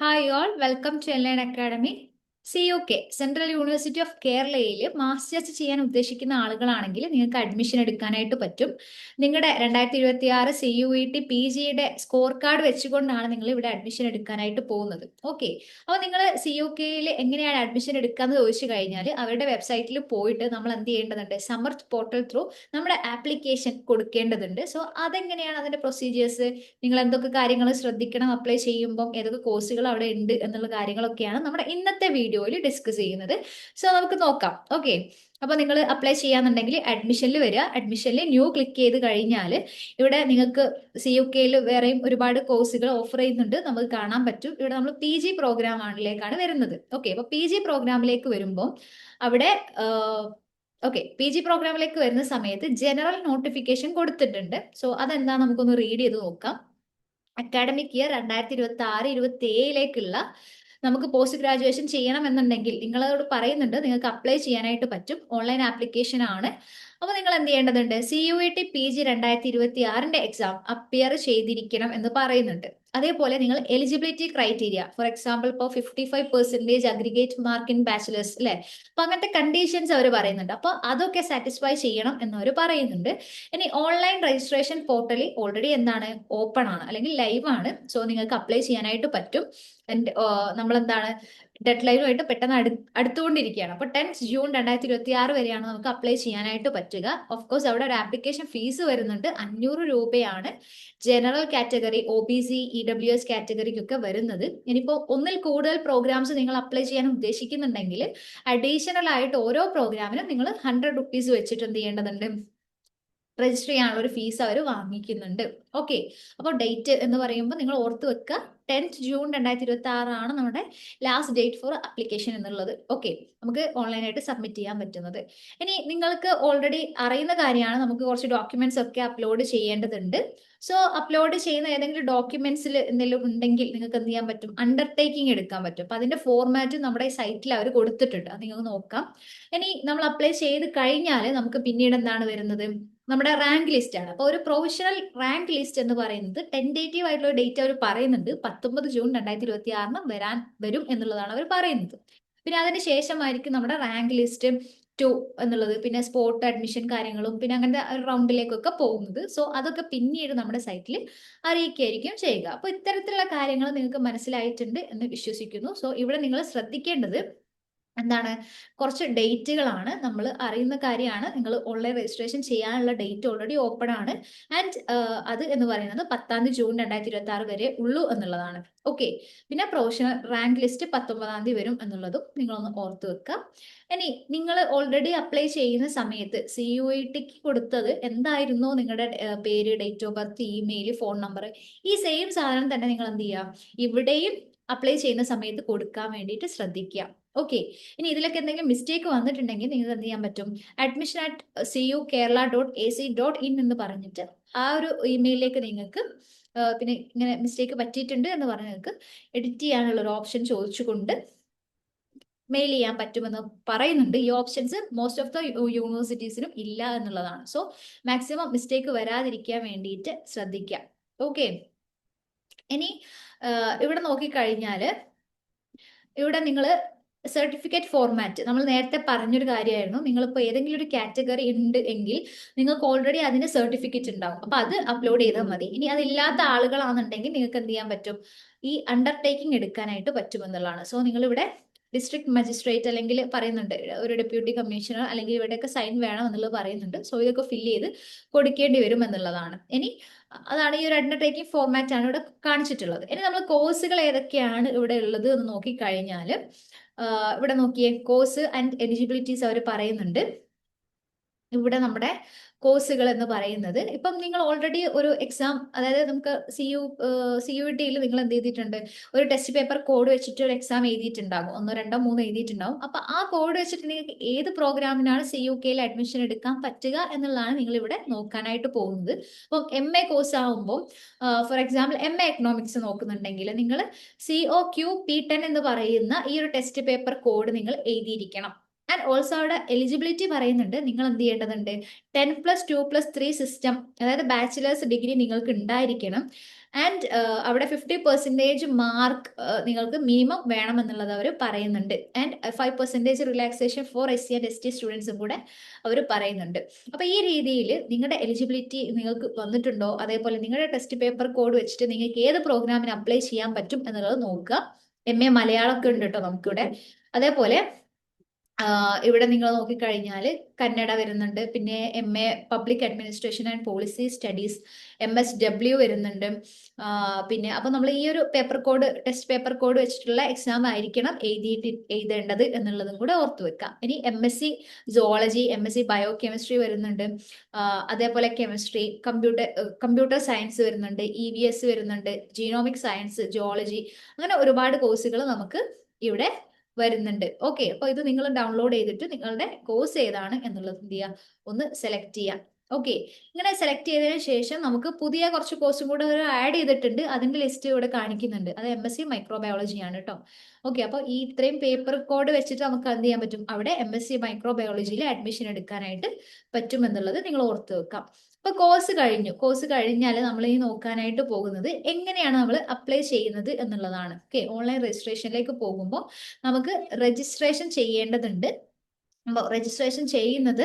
Hi all welcome to Enline Academy. CUK Central University of കേരളയിൽ masters ചെയ്യാൻ ഉദ്ദേശിക്കുന്ന ആളുകളാണെങ്കിൽ നിങ്ങൾക്ക് അഡ്മിഷൻ എടുക്കാനായിട്ട് പറ്റും. നിങ്ങളുടെ 2026 CUET PGയുടെ സ്കോർ കാർഡ് വെച്ചുകൊണ്ടാണ് നിങ്ങൾ ഇവിടെ അഡ്മിഷൻ എടുക്കാനായിട്ട് പോകുന്നത്. ഓക്കെ, അപ്പോൾ നിങ്ങൾ CUKയിൽ എങ്ങനെയാണ് അഡ്മിഷൻ എടുക്കാന്ന് ചോദിച്ചു കഴിഞ്ഞാൽ അവരുടെ വെബ്സൈറ്റിൽ പോയിട്ട് നമ്മൾ എന്ത് ചെയ്യേണ്ടതുണ്ട്, സമർത്ഥ് പോർട്ടൽ ത്രൂ നമ്മുടെ ആപ്ലിക്കേഷൻ കൊടുക്കേണ്ടതുണ്ട്. സോ അതെങ്ങനെയാണ് അതിന്റെ പ്രൊസീജിയേഴ്സ്, നിങ്ങൾ എന്തൊക്കെ കാര്യങ്ങൾ ശ്രദ്ധിക്കണം അപ്ലൈ ചെയ്യുമ്പോൾ, ഏതൊക്കെ കോഴ്സുകൾ അവിടെ ഉണ്ട് എന്നുള്ള കാര്യങ്ങളൊക്കെയാണ് നമ്മുടെ ഇന്നത്തെ വീഡിയോയിൽ ഡിസ്കസ് ചെയ്യുന്നത്. സോ നമുക്ക് നോക്കാം. ഓക്കെ, അപ്പൊ നിങ്ങൾ അപ്ലൈ ചെയ്യാന്നുണ്ടെങ്കിൽ അഡ്മിഷനിൽ വരിക. അഡ്മിഷനിൽ ന്യൂ ക്ലിക്ക് ചെയ്ത് കഴിഞ്ഞാൽ ഇവിടെ നിങ്ങൾക്ക് CUKയിൽ വേറെയും ഒരുപാട് കോഴ്സുകൾ ഓഫർ ചെയ്യുന്നുണ്ട്, നമുക്ക് കാണാൻ പറ്റും. ഇവിടെ നമ്മൾ PG പ്രോഗ്രാമിലേക്കാണ് വരുന്നത്. ഓക്കെ, അപ്പൊ PG പ്രോഗ്രാമിലേക്ക് വരുമ്പോൾ അവിടെ PG പ്രോഗ്രാമിലേക്ക് വരുന്ന സമയത്ത് ജനറൽ നോട്ടിഫിക്കേഷൻ കൊടുത്തിട്ടുണ്ട്. സോ അതെന്താ നമുക്കൊന്ന് റീഡ് ചെയ്ത് നോക്കാം. അക്കാഡമിക് ഇയർ 2026-27 നമുക്ക് പോസ്റ്റ് ഗ്രാജുവേഷൻ ചെയ്യണം എന്നുണ്ടെങ്കിൽ നിങ്ങളോട് പറയുന്നുണ്ട്, നിങ്ങൾക്ക് അപ്ലൈ ചെയ്യാനായിട്ട് പറ്റും. ഓൺലൈൻ ആപ്ലിക്കേഷൻ ആണ്. അപ്പോൾ നിങ്ങൾ എന്ത് ചെയ്യേണ്ടതുണ്ട്, CUET PG 2026 എക്സാം അപ്പിയർ ചെയ്തിരിക്കണം എന്ന് പറയുന്നുണ്ട്. അതേപോലെ നിങ്ങൾ എലിജിബിലിറ്റി ക്രൈറ്റീരിയ, ഫോർ എക്സാമ്പിൾ ഇപ്പോൾ 55% അഗ്രിഗേറ്റ് മാർക്ക് ഇൻ ബാച്ചിലേഴ്സ് അല്ലെ, അപ്പൊ അങ്ങനത്തെ കണ്ടീഷൻസ് അവർ പറയുന്നുണ്ട്. അപ്പോൾ അതൊക്കെ സാറ്റിസ്ഫൈ ചെയ്യണം എന്നവർ പറയുന്നുണ്ട്. ഇനി ഓൺലൈൻ രജിസ്ട്രേഷൻ പോർട്ടൽ ഓൾറെഡി എന്താണ്, ഓപ്പൺ ആണ് അല്ലെങ്കിൽ ലൈവ് ആണ്. സോ നിങ്ങൾക്ക് അപ്ലൈ ചെയ്യാനായിട്ട് പറ്റും. നമ്മൾ എന്താണ്, ഡെഡ് ലൈനുമായിട്ട് പെട്ടെന്ന് അടുത്തുകൊണ്ടിരിക്കുകയാണ്. അപ്പോൾ 10 ജൂൺ 2026 വരെയാണ് നമുക്ക് അപ്ലൈ ചെയ്യാനായിട്ട് പറ്റുക. ഓഫ് കോഴ്സ് അവിടെ ഒരു ആപ്ലിക്കേഷൻ ഫീസ് വരുന്നുണ്ട്, 500 രൂപയാണ് ജനറൽ കാറ്റഗറി, OBC EWS കാറ്റഗറിക്കൊക്കെ വരുന്നത്. ഇനിയിപ്പോൾ ഒന്നിൽ കൂടുതൽ പ്രോഗ്രാംസ് നിങ്ങൾ അപ്ലൈ ചെയ്യാൻ ഉദ്ദേശിക്കുന്നുണ്ടെങ്കിൽ അഡീഷണൽ ആയിട്ട് ഓരോ പ്രോഗ്രാമിനും നിങ്ങൾ 100 റുപ്പീസ് വെച്ചിട്ട് എന്ത് ചെയ്യേണ്ടതുണ്ട്, രജിസ്റ്റർ ചെയ്യാനുള്ള ഒരു ഫീസ് അവർ വാങ്ങിക്കുന്നുണ്ട്. ഓക്കെ, അപ്പോൾ ഡേറ്റ് എന്ന് പറയുമ്പോൾ നിങ്ങൾ ഓർത്ത് വെക്കുക, 10 ജൂൺ 2026 ആണ് നമ്മുടെ ലാസ്റ്റ് ഡേറ്റ് ഫോർ അപ്ലിക്കേഷൻ എന്നുള്ളത്. ഓക്കെ, നമുക്ക് ഓൺലൈനായിട്ട് സബ്മിറ്റ് ചെയ്യാൻ പറ്റുന്നത്. ഇനി നിങ്ങൾക്ക് ഓൾറെഡി അറിയുന്ന കാര്യമാണ്, നമുക്ക് കുറച്ച് ഡോക്യുമെന്റ്സ് ഒക്കെ അപ്ലോഡ് ചെയ്യേണ്ടതുണ്ട്. സോ അപ്ലോഡ് ചെയ്യുന്ന ഏതെങ്കിലും ഡോക്യുമെന്റ്സിൽ എന്തെങ്കിലും ഉണ്ടെങ്കിൽ നിങ്ങൾക്ക് എന്ത് ചെയ്യാൻ പറ്റും, അണ്ടർടേക്കിംഗ് എടുക്കാൻ പറ്റും. അപ്പൊ അതിന്റെ ഫോർമാറ്റ് നമ്മുടെ സൈറ്റിൽ അവർ കൊടുത്തിട്ടുണ്ട്, അത് നിങ്ങൾക്ക് നോക്കാം. ഇനി നമ്മൾ അപ്ലൈ ചെയ്ത് കഴിഞ്ഞാൽ നമുക്ക് പിന്നീട് എന്താണ് വരുന്നത്, നമ്മുടെ റാങ്ക് ലിസ്റ്റ് ആണ്. അപ്പോൾ ഒരു പ്രൊവിഷണൽ റാങ്ക് ലിസ്റ്റ് എന്ന് പറയുന്നത് ടെൻഡേറ്റീവ് ആയിട്ടുള്ള ഡേറ്റ് അവർ പറയുന്നുണ്ട്, 19 ജൂൺ 2026 വരും എന്നുള്ളതാണ് അവർ പറയുന്നത്. പിന്നെ അതിന് ശേഷമായിരിക്കും നമ്മുടെ റാങ്ക് ലിസ്റ്റ് 2 എന്നുള്ളത്, പിന്നെ സ്പോട്ട് അഡ്മിഷൻ കാര്യങ്ങളും പിന്നെ അങ്ങനത്തെ റൗണ്ടിലേക്കൊക്കെ പോകുന്നത്. സോ അതൊക്കെ പിന്നീട് നമ്മുടെ സൈറ്റിൽ അറിയിക്കുകയായിരിക്കും ചെയ്യുക. അപ്പോൾ ഇത്തരത്തിലുള്ള കാര്യങ്ങൾ നിങ്ങൾക്ക് മനസ്സിലായിട്ടുണ്ട് എന്ന് വിശ്വസിക്കുന്നു. സോ ഇവിടെ നിങ്ങൾ ശ്രദ്ധിക്കേണ്ടത് എന്താണ്, കുറച്ച് ഡേറ്റുകളാണ്, നമ്മൾ അറിയുന്ന കാര്യമാണ്. നിങ്ങൾ ഓൺലൈൻ രജിസ്ട്രേഷൻ ചെയ്യാനുള്ള ഡേറ്റ് ഓൾറെഡി ഓപ്പൺ ആണ്. ആൻഡ് അത് എന്ന് പറയുന്നത് 10 ജൂൺ 2026 വരെ ഉള്ളൂ എന്നുള്ളതാണ്. ഓക്കെ, പിന്നെ പ്രൊഫഷണൽ റാങ്ക് ലിസ്റ്റ് 19 വരും എന്നുള്ളതും നിങ്ങളൊന്ന് ഓർത്ത് വെക്കുക. ഇനി നിങ്ങൾ ഓൾറെഡി അപ്ലൈ ചെയ്യുന്ന സമയത്ത് CUETക്ക് കൊടുത്തത് എന്തായിരുന്നോ, നിങ്ങളുടെ പേര്, date of birth, email, phone number, ഈ സെയിം സാധനം തന്നെ നിങ്ങൾ എന്ത് ചെയ്യുക, ഇവിടെയും അപ്ലൈ ചെയ്യുന്ന സമയത്ത് കൊടുക്കാൻ വേണ്ടിയിട്ട് ശ്രദ്ധിക്കുക. ഓക്കെ, ഇനി ഇതിലൊക്കെ എന്തെങ്കിലും മിസ്റ്റേക്ക് വന്നിട്ടുണ്ടെങ്കിൽ നിങ്ങൾക്ക് എന്ത് ചെയ്യാൻ പറ്റും, admission@cukerala.ac.in എന്ന് പറഞ്ഞിട്ട് ആ ഒരു ഇമെയിലിലേക്ക് നിങ്ങൾക്ക് പിന്നെ ഇങ്ങനെ മിസ്റ്റേക്ക് പറ്റിയിട്ടുണ്ട് എന്ന് പറഞ്ഞ് നിങ്ങൾക്ക് എഡിറ്റ് ചെയ്യാനുള്ള ഒരു ഓപ്ഷൻ ചോദിച്ചുകൊണ്ട് മെയിൽ ചെയ്യാൻ പറ്റുമെന്ന് പറയുന്നുണ്ട്. ഈ ഓപ്ഷൻസ് മോസ്റ്റ് ഓഫ് ദ യൂണിവേഴ്സിറ്റീസിനും ഇല്ല എന്നുള്ളതാണ്. സോ മാക്സിമം മിസ്റ്റേക്ക് വരാതിരിക്കാൻ വേണ്ടിയിട്ട് ശ്രദ്ധിക്കാം. ഓക്കെ, ഇനി ഇവിടെ നോക്കിക്കഴിഞ്ഞാൽ ഇവിടെ നിങ്ങൾ സർട്ടിഫിക്കറ്റ് ഫോർമാറ്റ്, നമ്മൾ നേരത്തെ പറഞ്ഞൊരു കാര്യമായിരുന്നു, നിങ്ങളിപ്പോൾ ഏതെങ്കിലും ഒരു കാറ്റഗറി ഉണ്ട് എങ്കിൽ നിങ്ങൾക്ക് ഓൾറെഡി അതിന് സർട്ടിഫിക്കറ്റ് ഉണ്ടാവും, അപ്പൊ അത് അപ്ലോഡ് ചെയ്താൽ മതി. ഇനി അതില്ലാത്ത ആളുകളാണെന്നുണ്ടെങ്കിൽ നിങ്ങൾക്ക് എന്ത് ചെയ്യാൻ പറ്റും, ഈ അണ്ടർടേക്കിംഗ് എടുക്കാനായിട്ട് പറ്റുമെന്നുള്ളതാണ്. സോ നിങ്ങളിവിടെ ഡിസ്ട്രിക്ട് മജിസ്ട്രേറ്റ് അല്ലെങ്കിൽ പറയുന്നുണ്ട് ഒരു ഡെപ്യൂട്ടി കമ്മീഷണർ അല്ലെങ്കിൽ ഇവിടെയൊക്കെ സൈൻ വേണം എന്നുള്ളത് പറയുന്നുണ്ട്. സോ ഇതൊക്കെ ഫില്ല് ചെയ്ത് കൊടുക്കേണ്ടി വരും എന്നുള്ളതാണ്. ഇനി അതാണ് ഈ ഒരു അണ്ടർടേക്കിംഗ് ഫോർമാറ്റ് ആണ് ഇവിടെ കാണിച്ചിട്ടുള്ളത്. ഇനി നമ്മൾ കോഴ്സുകൾ ഏതൊക്കെയാണ് ഇവിടെ ഉള്ളത് എന്ന് നോക്കിക്കഴിഞ്ഞാൽ ഇവിടെ നോക്കിയേ, കോഴ്സ് ആൻഡ് എലിജിബിലിറ്റീസ് അവർ പറയുന്നുണ്ട്. ഇവിടെ നമ്മുടെ കോഴ്സുകൾ എന്ന് പറയുന്നത്, ഇപ്പം നിങ്ങൾ ഓൾറെഡി ഒരു എക്സാം, അതായത് നമുക്ക് CUETയിൽ നിങ്ങൾ എന്ത് ചെയ്തിട്ടുണ്ട്, ഒരു ടെസ്റ്റ് പേപ്പർ കോഡ് വെച്ചിട്ട് ഒരു എക്സാം എഴുതിയിട്ടുണ്ടാകും, 1, 2, 3 എഴുതിയിട്ടുണ്ടാകും. അപ്പൊ ആ കോഡ് വെച്ചിട്ട് നിങ്ങൾക്ക് ഏത് പ്രോഗ്രാമിനാണ് CUKയിൽ അഡ്മിഷൻ എടുക്കാൻ പറ്റുക എന്നുള്ളതാണ് നിങ്ങൾ ഇവിടെ നോക്കാനായിട്ട് പോകുന്നത്. അപ്പം MA കോഴ്സ് ആകുമ്പോൾ ഫോർ എക്സാമ്പിൾ MA എക്കണോമിക്സ് നോക്കുന്നുണ്ടെങ്കിൽ നിങ്ങൾ COQ P10 എന്ന് പറയുന്ന ഈ ഒരു ടെസ്റ്റ് പേപ്പർ കോഡ് നിങ്ങൾ എഴുതിയിരിക്കണം. ആൻഡ് ഓൾസോ അവിടെ എലിജിബിലിറ്റി പറയുന്നുണ്ട്. നിങ്ങൾ എന്ത് ചെയ്യേണ്ടതുണ്ട്, 10+2+3 സിസ്റ്റം, അതായത് ബാച്ചിലേഴ്സ് ഡിഗ്രി നിങ്ങൾക്ക് ഉണ്ടായിരിക്കണം. ആൻഡ് അവിടെ 50% മാർക്ക് നിങ്ങൾക്ക് മിനിമം വേണമെന്നുള്ളത് അവർ പറയുന്നുണ്ട്. And 5% relaxation for SC and ST സ്റ്റുഡൻസും കൂടെ അവർ പറയുന്നുണ്ട്. അപ്പൊ ഈ രീതിയിൽ നിങ്ങളുടെ എലിജിബിലിറ്റി നിങ്ങൾക്ക് വന്നിട്ടുണ്ടോ, അതേപോലെ നിങ്ങളുടെ ടെസ്റ്റ് പേപ്പർ കോഡ് വെച്ചിട്ട് നിങ്ങൾക്ക് ഏത് പ്രോഗ്രാമിന് അപ്ലൈ ചെയ്യാൻ പറ്റും എന്നുള്ളത് നോക്കുക. MA മലയാളമൊക്കെ ഉണ്ട് കേട്ടോ നമുക്കിവിടെ. അതേപോലെ ഇവിടെ നിങ്ങൾ നോക്കിക്കഴിഞ്ഞാൽ കന്നഡ വരുന്നുണ്ട്, പിന്നെ MA public administration and policy studies, MSW വരുന്നുണ്ട്. പിന്നെ അപ്പൊ നമ്മൾ ഈ ഒരു ടെസ്റ്റ് പേപ്പർ കോഡ് വെച്ചിട്ടുള്ള എക്സാം ആയിരിക്കണം എഴുതേണ്ടത് എന്നുള്ളതും കൂടെ ഓർത്തു വെക്കാം. ഇനി MSc zoology, MSc bio chemistry വരുന്നുണ്ട്. അതേപോലെ കെമിസ്ട്രി, കമ്പ്യൂട്ടർ സയൻസ് വരുന്നുണ്ട്, EVS വരുന്നുണ്ട്, ജീനോമിക് സയൻസ്, ജിയോളജി, അങ്ങനെ ഒരുപാട് കോഴ്സുകൾ നമുക്ക് ഇവിടെ വരുന്നുണ്ട്. ഓക്കെ, അപ്പൊ ഇത് നിങ്ങൾ ഡൗൺലോഡ് ചെയ്തിട്ട് നിങ്ങളുടെ കോഴ്സ് ഏതാണ് എന്നുള്ളത് എന്ത് ചെയ്യുക, ഒന്ന് സെലക്ട് ചെയ്യാം. ഓക്കെ, ഇങ്ങനെ സെലക്ട് ചെയ്തതിനു ശേഷം നമുക്ക് പുതിയ കുറച്ച് കോഴ്സും കൂടെ ആഡ് ചെയ്തിട്ടുണ്ട്. അതിന്റെ ലിസ്റ്റ് ഇവിടെ കാണിക്കുന്നുണ്ട്. അത് MSc മൈക്രോബയോളജി ആണ് കേട്ടോ. ഓക്കെ, അപ്പൊ ഈ ഇത്രയും പേപ്പർ കോഡ് വെച്ചിട്ട് നമുക്ക് എന്ത് ചെയ്യാൻ പറ്റും, അവിടെ MSc മൈക്രോബയോളജിയിൽ അഡ്മിഷൻ എടുക്കാനായിട്ട് പറ്റും എന്നുള്ളത് നിങ്ങൾ ഓർത്ത് വെക്കാം. അപ്പൊ കോഴ്സ് കഴിഞ്ഞാൽ നമ്മൾ ഈ നോക്കാനായിട്ട് പോകുന്നത് എങ്ങനെയാണ് നമ്മൾ അപ്ലൈ ചെയ്യുന്നത് എന്നുള്ളതാണ്. ഓക്കെ, ഓൺലൈൻ രജിസ്ട്രേഷനിലേക്ക് പോകുമ്പോൾ നമുക്ക് രജിസ്ട്രേഷൻ ചെയ്യേണ്ടതുണ്ട്. രജിസ്ട്രേഷൻ ചെയ്യുന്നത്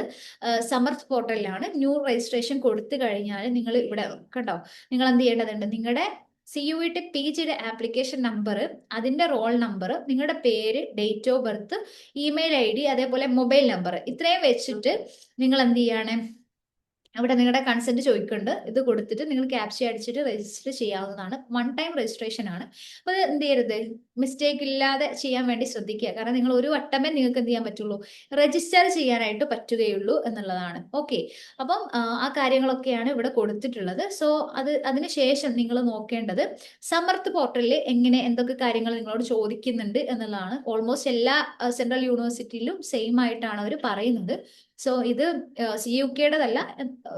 സമർത്ഥ് പോർട്ടലിലാണ്. ന്യൂ രജിസ്ട്രേഷൻ കൊടുത്തു കഴിഞ്ഞാൽ നിങ്ങൾ ഇവിടെ കണ്ടോ, നിങ്ങൾ എന്ത് ചെയ്യേണ്ടതുണ്ട്, നിങ്ങളുടെ CUET PG ആപ്ലിക്കേഷൻ നമ്പർ, അതിന്റെ റോൾ നമ്പർ, നിങ്ങളുടെ പേര്, date of birth, email ID, അതേപോലെ മൊബൈൽ നമ്പർ, ഇത്രയും വെച്ചിട്ട് നിങ്ങൾ എന്ത് ചെയ്യാണ്, അവിടെ നിങ്ങളുടെ കൺസെന്റ് ചോദിക്കുന്നുണ്ട്. ഇത് കൊടുത്തിട്ട് നിങ്ങൾ ക്യാപ്ച അടിച്ചിട്ട് രജിസ്റ്റർ ചെയ്യാവുന്നതാണ്. 1 ടൈം രജിസ്ട്രേഷൻ ആണ്. അപ്പൊ അത് എന്ത് ചെയ്യരുത്, മിസ്റ്റേക്ക് ഇല്ലാതെ ചെയ്യാൻ വേണ്ടി ശ്രദ്ധിക്കുക. കാരണം നിങ്ങൾ ഒരു വട്ടമേ നിങ്ങൾക്ക് എന്ത് ചെയ്യാൻ പറ്റുള്ളൂ, രജിസ്റ്റർ ചെയ്യാനായിട്ട് പറ്റുകയുള്ളൂ എന്നുള്ളതാണ്. ഓക്കെ, അപ്പം ആ കാര്യങ്ങളൊക്കെയാണ് ഇവിടെ കൊടുത്തിട്ടുള്ളത്. സോ അതിനുശേഷം നിങ്ങൾ നോക്കേണ്ടത് സമർത്ഥ് പോർട്ടലിൽ എന്തൊക്കെ കാര്യങ്ങൾ നിങ്ങളോട് ചോദിക്കുന്നുണ്ട് എന്നുള്ളതാണ്. ഓൾമോസ്റ്റ് എല്ലാ സെൻട്രൽ യൂണിവേഴ്സിറ്റിയിലും സെയിം ആയിട്ടാണ് അവർ പറയുന്നത്. സോ ഇത് CUKയുടേതല്ല,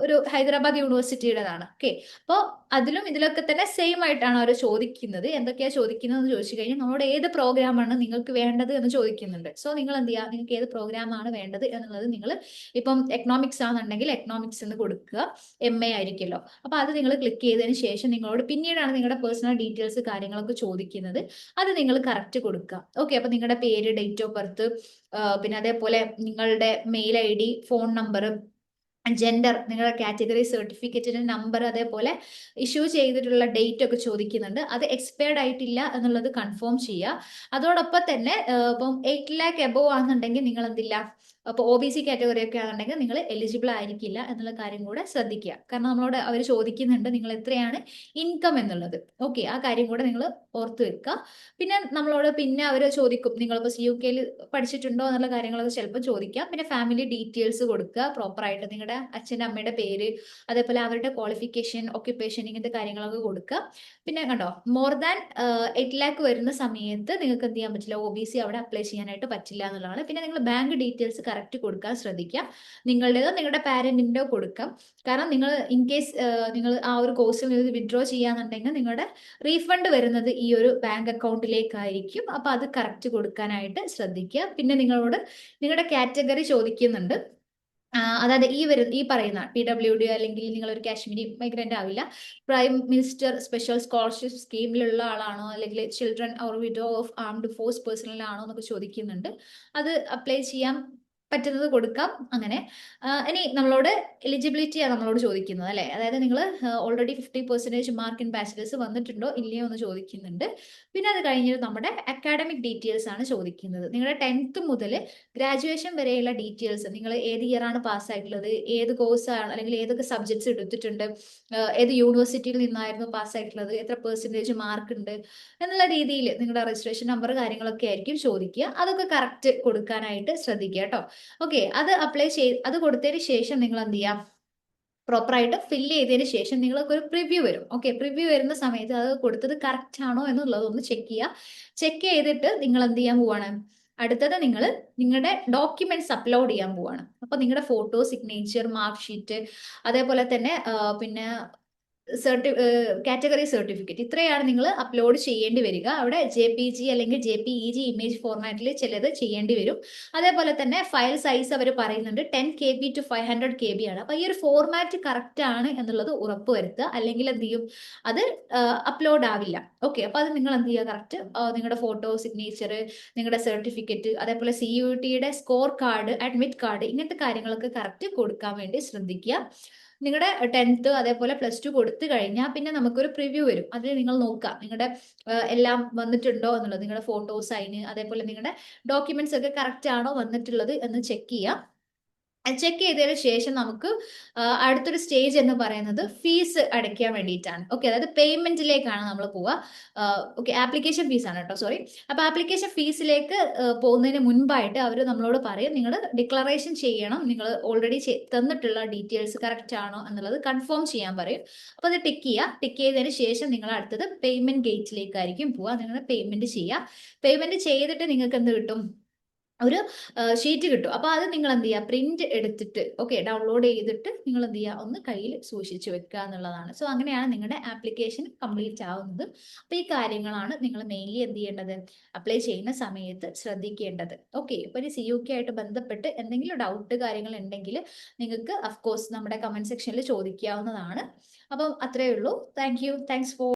ഒരു ഹൈദരാബാദ് യൂണിവേഴ്സിറ്റിയുടേതാണ്. ഓക്കെ, അപ്പോൾ അതിലും ഇതിലൊക്കെ തന്നെ സെയിം ആയിട്ടാണ് അവർ ചോദിക്കുന്നത്. എന്തൊക്കെയാ ചോദിക്കുന്നത് എന്ന് ചോദിച്ചു കഴിഞ്ഞാൽ നമ്മളോട് ഏത് പ്രോഗ്രാമാണ് നിങ്ങൾക്ക് വേണ്ടത് എന്ന് ചോദിക്കുന്നുണ്ട്. സോ നിങ്ങൾ എന്ത് ചെയ്യുക, നിങ്ങൾക്ക് ഏത് പ്രോഗ്രാമാണ് വേണ്ടത് എന്നുള്ളത് നിങ്ങൾ ഇപ്പം എക്കണോമിക്സ് ആണെന്നുണ്ടെങ്കിൽ എക്കണോമിക്സ് എന്ന് കൊടുക്കുക. MA ആയിരിക്കുമല്ലോ, അപ്പോൾ അത് നിങ്ങൾ ക്ലിക്ക് ചെയ്തതിന് ശേഷം നിങ്ങളോട് പിന്നീടാണ് നിങ്ങളുടെ പേഴ്സണൽ ഡീറ്റെയിൽസ് കാര്യങ്ങളൊക്കെ ചോദിക്കുന്നത്. അത് നിങ്ങൾ കറക്റ്റ് കൊടുക്കുക. ഓക്കെ, അപ്പോൾ നിങ്ങളുടെ പേര്, ഡേറ്റ് ഓഫ് ബർത്ത്, പിന്നെ അതേപോലെ നിങ്ങളുടെ mail ID, phone number, gender, നിങ്ങളുടെ കാറ്റഗറി, സർട്ടിഫിക്കറ്റിന്റെ നമ്പർ, അതേപോലെ ഇഷ്യൂ ചെയ്തിട്ടുള്ള ഡേറ്റ് ഒക്കെ ചോദിക്കുന്നുണ്ട്. അത് എക്സ്പയർഡ് ആയിട്ടില്ല എന്നുള്ളത് കൺഫേം ചെയ്യുക. അതോടൊപ്പം തന്നെ ഇപ്പം 8 lakh എബോവ് ആണെന്നുണ്ടെങ്കിൽ നിങ്ങൾ എന്തില്ല, അപ്പോൾ OBC കാറ്റഗറി ഒക്കെ ആണെന്നുണ്ടെങ്കിൽ നിങ്ങൾ എലിജിബിൾ ആയിരിക്കില്ല എന്നുള്ള കാര്യം കൂടെ ശ്രദ്ധിക്കുക. കാരണം നമ്മളോട് അവർ ചോദിക്കുന്നുണ്ട് നിങ്ങൾ എത്രയാണ് ഇൻകം എന്നുള്ളത്. ഓക്കെ, ആ കാര്യം കൂടെ നിങ്ങൾ ഓർത്ത് വെക്കുക. പിന്നെ നമ്മളോട് പിന്നെ അവർ ചോദിക്കും നിങ്ങളിപ്പോൾ CUKയിൽ പഠിച്ചിട്ടുണ്ടോ എന്നുള്ള കാര്യങ്ങളൊക്കെ ചിലപ്പോൾ ചോദിക്കാം. പിന്നെ ഫാമിലി ഡീറ്റെയിൽസ് കൊടുക്കുക പ്രോപ്പറായിട്ട്, നിങ്ങളുടെ അച്ഛൻ്റെ അമ്മയുടെ പേര്, അതേപോലെ അവരുടെ ക്വാളിഫിക്കേഷൻ, ഓക്യുപ്പേഷൻ, ഇങ്ങനത്തെ കാര്യങ്ങളൊക്കെ കൊടുക്കുക. പിന്നെ കണ്ടോ, മോർ ദാൻ 8 lakh വരുന്ന സമയത്ത് നിങ്ങൾക്ക് എന്ത് ചെയ്യാൻ പറ്റില്ല, OBC അവിടെ അപ്ലൈ ചെയ്യാനായിട്ട് പറ്റില്ല എന്നുള്ളതാണ്. പിന്നെ നിങ്ങൾ ബാങ്ക് ഡീറ്റെയിൽസ് കറക്റ്റ് കൊടുക്കാൻ ശ്രദ്ധിക്കുക. നിങ്ങളുടേതോ നിങ്ങളുടെ പാരന്റിൻ്റെയോ കൊടുക്കാം. കാരണം നിങ്ങൾ ഇൻ കേസ് നിങ്ങൾ ആ ഒരു കോഴ്സിൽ വിഡ്രോ ചെയ്യാന്നുണ്ടെങ്കിൽ നിങ്ങളുടെ റീഫണ്ട് വരുന്നത് ഈ ഒരു ബാങ്ക് അക്കൗണ്ടിലേക്കായിരിക്കും. അപ്പൊ അത് കറക്റ്റ് കൊടുക്കാനായിട്ട് ശ്രദ്ധിക്കുക. പിന്നെ നിങ്ങളോട് നിങ്ങളുടെ കാറ്റഗറി ചോദിക്കുന്നുണ്ട്. അതായത് ഈ പറയുന്ന PWD അല്ലെങ്കിൽ നിങ്ങളൊരു കാശ്മീരി മൈഗ്രന്റ് ആവില്ല, പ്രൈം മിനിസ്റ്റർ സ്പെഷ്യൽ സ്കോളർഷിപ്പ് സ്കീമിലുള്ള ആളാണോ, അല്ലെങ്കിൽ children or widow of armed force പേഴ്സണലാണോ എന്നൊക്കെ ചോദിക്കുന്നുണ്ട്. അത് അപ്ലൈ ചെയ്യാൻ പറ്റുന്നത് കൊടുക്കാം. അങ്ങനെ ഇനി നമ്മളോട് എലിജിബിലിറ്റിയാണ് നമ്മളോട് ചോദിക്കുന്നത് അല്ലെ, അതായത് നിങ്ങൾ ഓൾറെഡി 50% മാർക്ക് ഇൻ ബാച്ചിലേഴ്സ് വന്നിട്ടുണ്ടോ ഇല്ലയോ എന്ന് ചോദിക്കുന്നുണ്ട്. പിന്നെ അത് കഴിഞ്ഞിട്ട് നമ്മുടെ അക്കാഡമിക് ഡീറ്റെയിൽസ് ആണ് ചോദിക്കുന്നത്. നിങ്ങളുടെ 10th മുതൽ ഗ്രാജുവേഷൻ വരെയുള്ള ഡീറ്റെയിൽസ്, നിങ്ങൾ ഏത് ഇയർ ആണ് പാസ്സായിട്ടുള്ളത്, ഏത് കോഴ്സാണ് അല്ലെങ്കിൽ ഏതൊക്കെ സബ്ജക്ട്സ് എടുത്തിട്ടുണ്ട്, ഏത് യൂണിവേഴ്സിറ്റിയിൽ നിന്നായിരുന്നു പാസ്സായിട്ടുള്ളത്, എത്ര പെർസെൻറ്റേജ് മാർക്ക് ഉണ്ട് എന്നുള്ള രീതിയിൽ നിങ്ങളുടെ രജിസ്ട്രേഷൻ നമ്പർ കാര്യങ്ങളൊക്കെ ആയിരിക്കും ചോദിക്കുക. അതൊക്കെ കറക്റ്റ് കൊടുക്കാനായിട്ട് ശ്രദ്ധിക്കുക കേട്ടോ. ഓക്കെ, അത് കൊടുത്തതിന് ശേഷം നിങ്ങൾ എന്ത് ചെയ്യാം, പ്രോപ്പറായിട്ട് ഫില്ല് ചെയ്തതിന് ശേഷം നിങ്ങൾക്ക് ഒരു പ്രിവ്യൂ വരും. ഓക്കെ, പ്രിവ്യൂ വരുന്ന സമയത്ത് അത് കൊടുത്തത് കറക്റ്റ് ആണോ എന്നുള്ളത് ഒന്ന് ചെക്ക് ചെയ്യുക. ചെക്ക് ചെയ്തിട്ട് നിങ്ങൾ എന്ത് ചെയ്യാൻ പോവാണ്, അടുത്തത് നിങ്ങൾ നിങ്ങളുടെ ഡോക്യുമെന്റ്സ് അപ്ലോഡ് ചെയ്യാൻ പോവാണ്. അപ്പൊ നിങ്ങളുടെ ഫോട്ടോ, സിഗ്നേച്ചർ, മാർക്ക് ഷീറ്റ്, അതേപോലെ തന്നെ പിന്നെ കാറ്റഗറി സർട്ടിഫിക്കറ്റ്, ഇത്രയാണ് നിങ്ങൾ അപ്ലോഡ് ചെയ്യേണ്ടി വരിക. അവിടെ JPG അല്ലെങ്കിൽ JPEG ഇമേജ് ഫോർമാറ്റിൽ ചിലത് ചെയ്യേണ്ടി വരും. അതേപോലെ തന്നെ ഫയൽ സൈസ് അവർ പറയുന്നുണ്ട് 10 KB to 500 KB ആണ്. അപ്പൊ ഈ ഒരു ഫോർമാറ്റ് കറക്റ്റ് ആണ് എന്നുള്ളത് ഉറപ്പ് വരുത്തുക, അല്ലെങ്കിൽ എന്ത് ചെയ്യും, അത് അപ്ലോഡ് ആവില്ല. ഓക്കെ, അപ്പൊ അത് നിങ്ങൾ എന്ത് ചെയ്യുക, കറക്റ്റ് നിങ്ങളുടെ ഫോട്ടോ, സിഗ്നേച്ചർ, നിങ്ങളുടെ സർട്ടിഫിക്കറ്റ്, അതേപോലെ CUETയുടെ സ്കോർ കാർഡ്, അഡ്മിറ്റ് കാർഡ്, ഇങ്ങനത്തെ കാര്യങ്ങളൊക്കെ കറക്റ്റ് കൊടുക്കാൻ വേണ്ടി ശ്രദ്ധിക്കുക. നിങ്ങളുടെ 10th അതേപോലെ +2 കൊടുത്തു കഴിഞ്ഞാൽ പിന്നെ നമുക്കൊരു പ്രിവ്യൂ വരും. അതിൽ നിങ്ങൾ നോക്കുക നിങ്ങളുടെ എല്ലാം വന്നിട്ടുണ്ടോ എന്നുള്ളത്, നിങ്ങളുടെ ഫോട്ടോ, സൈന്, അതേപോലെ നിങ്ങളുടെ ഡോക്യുമെന്റ്സ് ഒക്കെ കറക്റ്റ് ആണോ വന്നിട്ടുള്ളത് എന്ന് ചെക്ക് ചെയ്യുക. ചെക്ക് ചെയ്തതിന് ശേഷം നമുക്ക് അടുത്തൊരു സ്റ്റേജ് എന്ന് പറയുന്നത് ഫീസ് അടയ്ക്കാൻ വേണ്ടിയിട്ടാണ്. ഓക്കെ, അതായത് പേയ്മെന്റിലേക്കാണ് നമ്മൾ പോവുക. ഓക്കെ, ആപ്ലിക്കേഷൻ ഫീസ് ആണ് കേട്ടോ, സോറി. അപ്പൊ ആപ്ലിക്കേഷൻ ഫീസിലേക്ക് പോകുന്നതിന് മുൻപായിട്ട് അവർ നമ്മളോട് പറയും, നിങ്ങൾ ഡിക്ലറേഷൻ ചെയ്യണം, നിങ്ങൾ ഓൾറെഡി തന്നിട്ടുള്ള ഡീറ്റെയിൽസ് കറക്റ്റ് ആണോ എന്നുള്ളത് കൺഫേം ചെയ്യാൻ പറയും. അപ്പൊ അത് ടിക്ക് ചെയ്യുക. ടിക്ക് ചെയ്തതിന് ശേഷം നിങ്ങൾ അടുത്തത് പേയ്മെന്റ് ഗേറ്റിലേക്കായിരിക്കും പോവുക. നിങ്ങൾ പേയ്മെന്റ് ചെയ്യുക. പേയ്മെന്റ് ചെയ്തിട്ട് നിങ്ങൾക്ക് എന്ത് കിട്ടും, ഒരു ഷീറ്റ് കിട്ടും. അപ്പോൾ അത് നിങ്ങൾ എന്ത് ചെയ്യുക, പ്രിന്റ് എടുത്തിട്ട്, ഓക്കെ, ഡൗൺലോഡ് ചെയ്തിട്ട് നിങ്ങൾ എന്ത് ചെയ്യുക, ഒന്ന് കയ്യിൽ സൂക്ഷിച്ച് വെക്കുക എന്നുള്ളതാണ്. സോ അങ്ങനെയാണ് നിങ്ങളുടെ ആപ്ലിക്കേഷൻ കംപ്ലീറ്റ് ആവുന്നത്. അപ്പോൾ ഈ കാര്യങ്ങളാണ് നിങ്ങൾ മെയിൻലി എന്ത് ചെയ്യേണ്ടത്, അപ്ലൈ ചെയ്യുന്ന സമയത്ത് ശ്രദ്ധിക്കേണ്ടത്. ഓക്കെ, ഇപ്പോൾ ഒരു CUK ആയിട്ട് ബന്ധപ്പെട്ട് എന്തെങ്കിലും ഡൗട്ട് കാര്യങ്ങൾ ഉണ്ടെങ്കിൽ നിങ്ങൾക്ക് അഫ്കോഴ്സ് നമ്മുടെ കമന്റ് സെക്ഷനിൽ ചോദിക്കാവുന്നതാണ്. അപ്പം അത്രയേ ഉള്ളൂ. Thank you. Thanks for